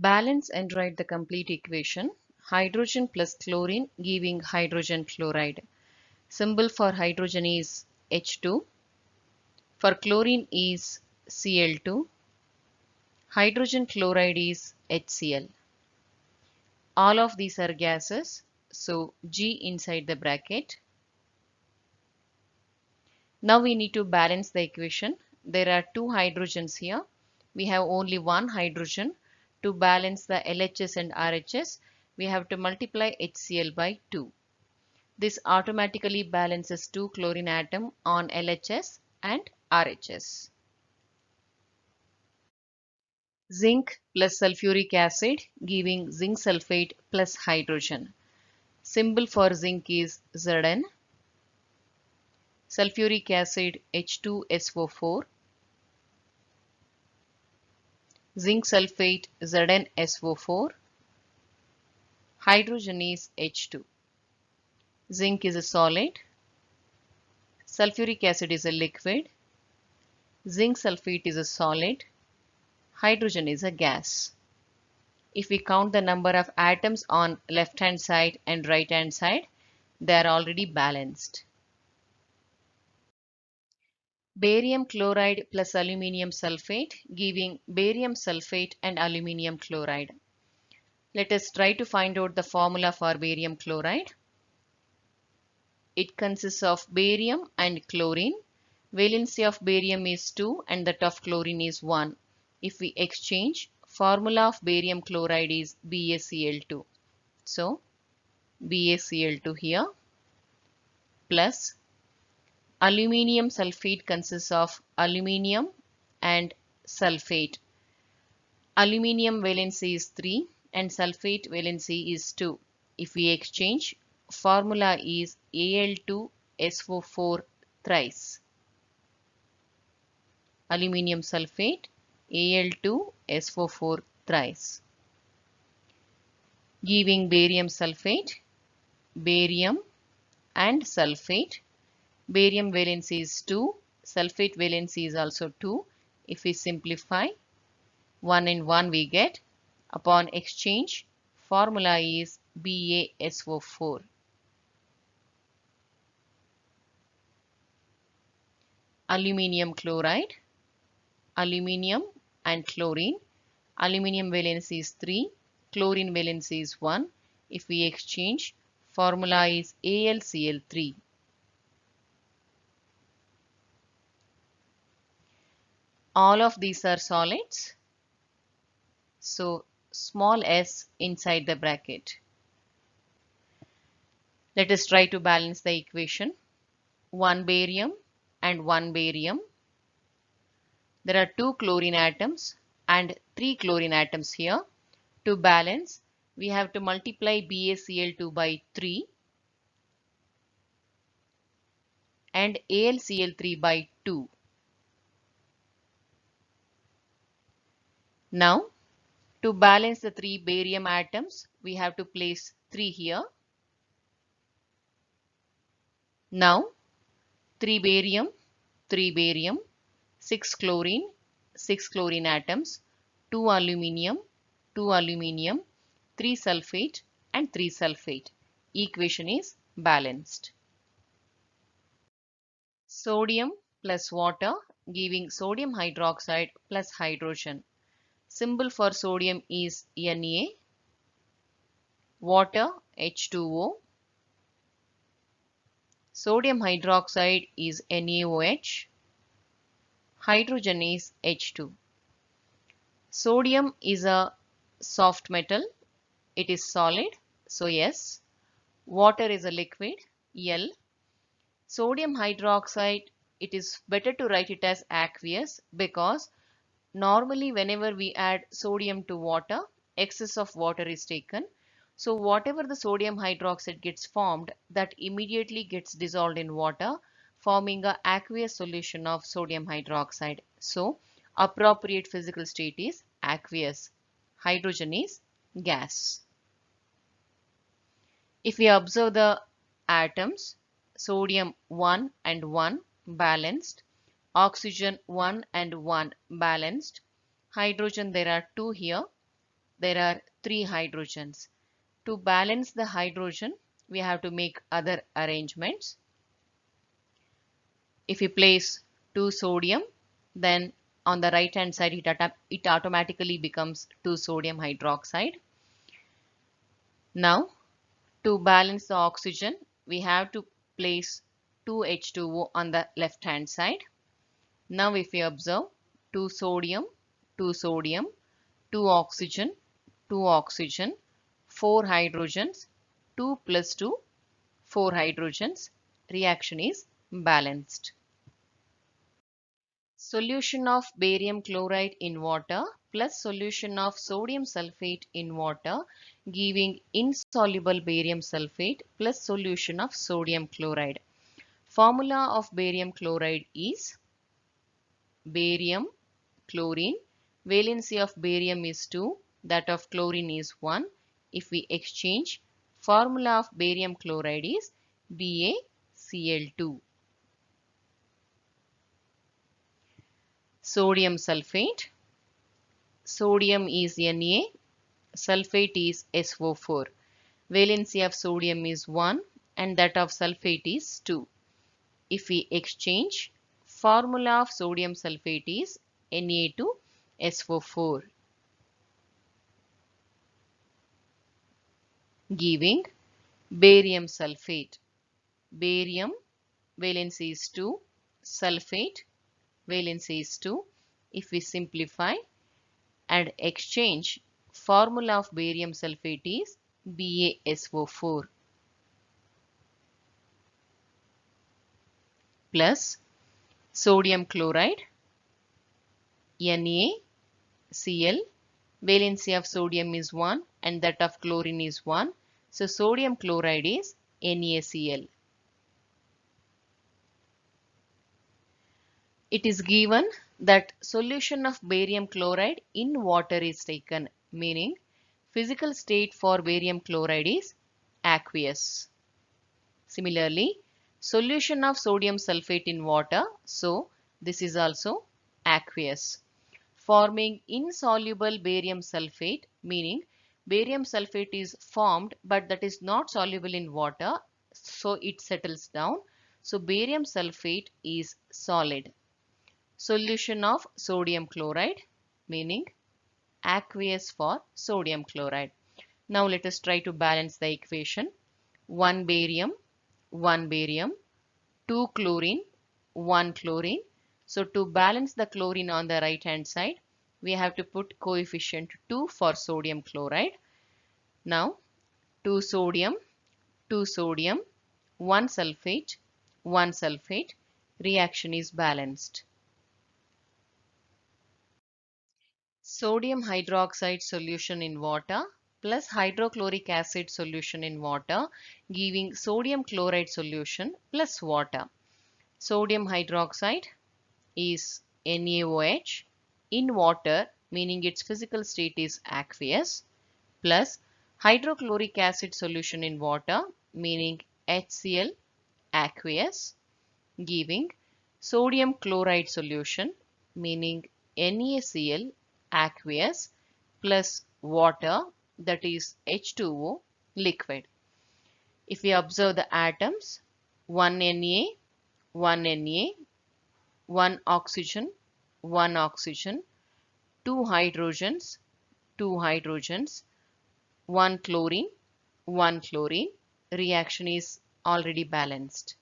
Balance and write the complete equation. Hydrogen plus chlorine giving hydrogen chloride. Symbol for hydrogen is H2. For chlorine is Cl2. Hydrogen chloride is HCl. All of these are gases, so G inside the bracket. Now we need to balance the equation. There are two hydrogens here. We have only one hydrogen. To balance the LHS and RHS, we have to multiply HCl by 2. This automatically balances two chlorine atom on LHS and RHS. Zinc plus sulfuric acid giving zinc sulfate plus hydrogen. Symbol for zinc is Zn. Sulfuric acid H2SO4. Zinc sulfate ZnSO4. Hydrogen is H2. Zinc is a solid. Sulfuric acid is a liquid. Zinc sulfate is a solid. Hydrogen is a gas. If we count the number of atoms on left hand side and right hand side, they are already balanced. Barium chloride plus aluminium sulfate giving barium sulfate and aluminium chloride. Let us try to find out the formula for barium chloride. It consists of barium and chlorine. Valency of barium is 2 and that of chlorine is 1. If we exchange, formula of barium chloride is BaCl2. So, BaCl2 here plus aluminium sulfate consists of aluminium and sulfate. Aluminium valency is 3 and sulfate valency is 2. If we exchange, formula is Al2SO4 thrice. Aluminium sulfate Al2SO4 thrice. Giving barium sulfate, barium and sulfate. Barium valency is 2, sulfate valency is also 2. If we simplify, 1 and 1 we get. Upon exchange, formula is BaSO4. Aluminium chloride, aluminium and chlorine. Aluminium valency is 3, chlorine valency is 1. If we exchange, formula is AlCl3. All of these are solids, so small s inside the bracket. Let us try to balance the equation. 1 barium and 1 barium. There are 2 chlorine atoms and 3 chlorine atoms here. To balance, we have to multiply BaCl2 by 3 and AlCl3 by 2. Now, to balance the 3 barium atoms, we have to place 3 here. Now, 3 barium, 6 chlorine, 6 chlorine atoms, 2 aluminium, 3 sulfate and 3 sulfate. Equation is balanced. Sodium plus water giving sodium hydroxide plus hydrogen. Symbol for sodium is Na, water H2O, sodium hydroxide is NaOH, hydrogen is H2. Sodium is a soft metal, it is solid, so S. Water is a liquid, L. Sodium hydroxide, it is better to write it as aqueous because normally whenever we add sodium to water, excess of water is taken. So whatever the sodium hydroxide gets formed, that immediately gets dissolved in water, forming an aqueous solution of sodium hydroxide. So appropriate physical state is aqueous. Hydrogen is gas. If we observe the atoms, sodium 1 and 1 balanced, oxygen 1 and 1 balanced, hydrogen there are 2 here, there are 3 hydrogens. To balance the hydrogen, we have to make other arrangements. If we place 2 sodium, then on the right hand side it automatically becomes 2 sodium hydroxide. Now, to balance the oxygen, we have to place 2 H2O on the left hand side. Now if we observe 2 sodium, 2 sodium, 2 oxygen, 2 oxygen, 4 hydrogens, 2 plus 2, 4 hydrogens, reaction is balanced. Solution of barium chloride in water plus solution of sodium sulfate in water giving insoluble barium sulfate plus solution of sodium chloride. Formula of barium chloride is barium, chlorine. Valency of barium is 2, that of chlorine is 1. If we exchange, formula of barium chloride is BaCl2. Sodium sulfate. Sodium is Na, sulfate is SO4. Valency of sodium is 1 and that of sulfate is 2. If we exchange, formula of sodium sulfate is Na2SO4, giving barium sulfate. Barium valency is 2, sulfate valency is 2. If we simplify and exchange, formula of barium sulfate is BaSO4 plus sodium chloride NaCl. Valency of sodium is 1 and that of chlorine is 1. So sodium chloride is NaCl. It is given that solution of barium chloride in water is taken, meaning physical state for barium chloride is aqueous. Similarly, solution of sodium sulfate in water, so this is also aqueous. Forming insoluble barium sulfate, meaning barium sulfate is formed but that is not soluble in water, so it settles down. So barium sulfate is solid. Solution of sodium chloride, meaning aqueous for sodium chloride. Now let us try to balance the equation. 1 barium, 1 barium, 2 chlorine, 1 chlorine. So to balance the chlorine on the right hand side, we have to put coefficient 2 for sodium chloride. Now 2 sodium, 2 sodium, 1 sulfate, 1 sulfate. Reaction is balanced. Sodium hydroxide solution in water plus hydrochloric acid solution in water giving sodium chloride solution plus water. Sodium hydroxide is NaOH in water, meaning its physical state is aqueous, plus hydrochloric acid solution in water, meaning HCl aqueous, giving sodium chloride solution, meaning NaCl aqueous plus water, that is H2O liquid. If we observe the atoms, 1 Na, 1 Na, 1 oxygen, 1 oxygen, 2 hydrogens, 2 hydrogens, 1 chlorine, 1 chlorine. Reaction is already balanced.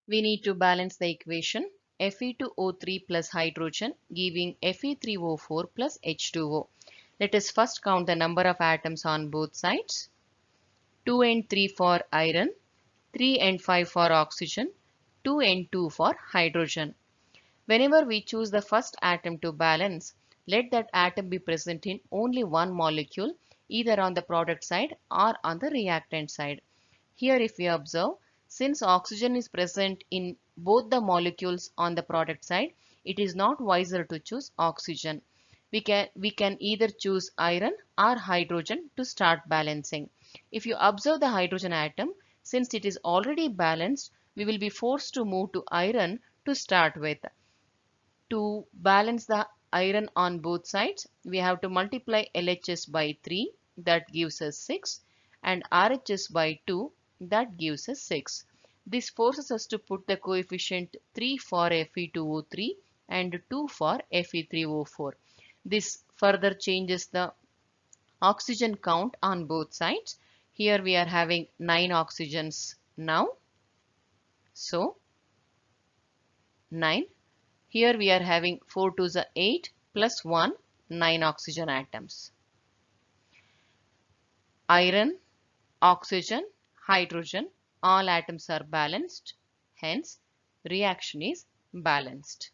We need to balance the equation. Fe2O3 plus hydrogen giving Fe3O4 plus H2O. Let us first count the number of atoms on both sides. 2 and 3 for iron, 3 and 5 for oxygen, 2 and 2 for hydrogen. Whenever we choose the first atom to balance, let that atom be present in only one molecule, either on the product side or on the reactant side. Here if we observe, since oxygen is present in both the molecules on the product side, it is not wiser to choose oxygen. We can either choose iron or hydrogen to start balancing. If you observe the hydrogen atom, since it is already balanced, we will be forced to move to iron to start with. To balance the iron on both sides, we have to multiply LHS by 3, that gives us 6, and RHS by 2, that gives us 6. This forces us to put the coefficient 3 for Fe2O3 and 2 for Fe3O4. This further changes the oxygen count on both sides. Here we are having 9 oxygens now. So 9. Here we are having 4 to the 8 plus 1, 9 oxygen atoms. Iron, oxygen, hydrogen, all atoms are balanced. Hence, reaction is balanced.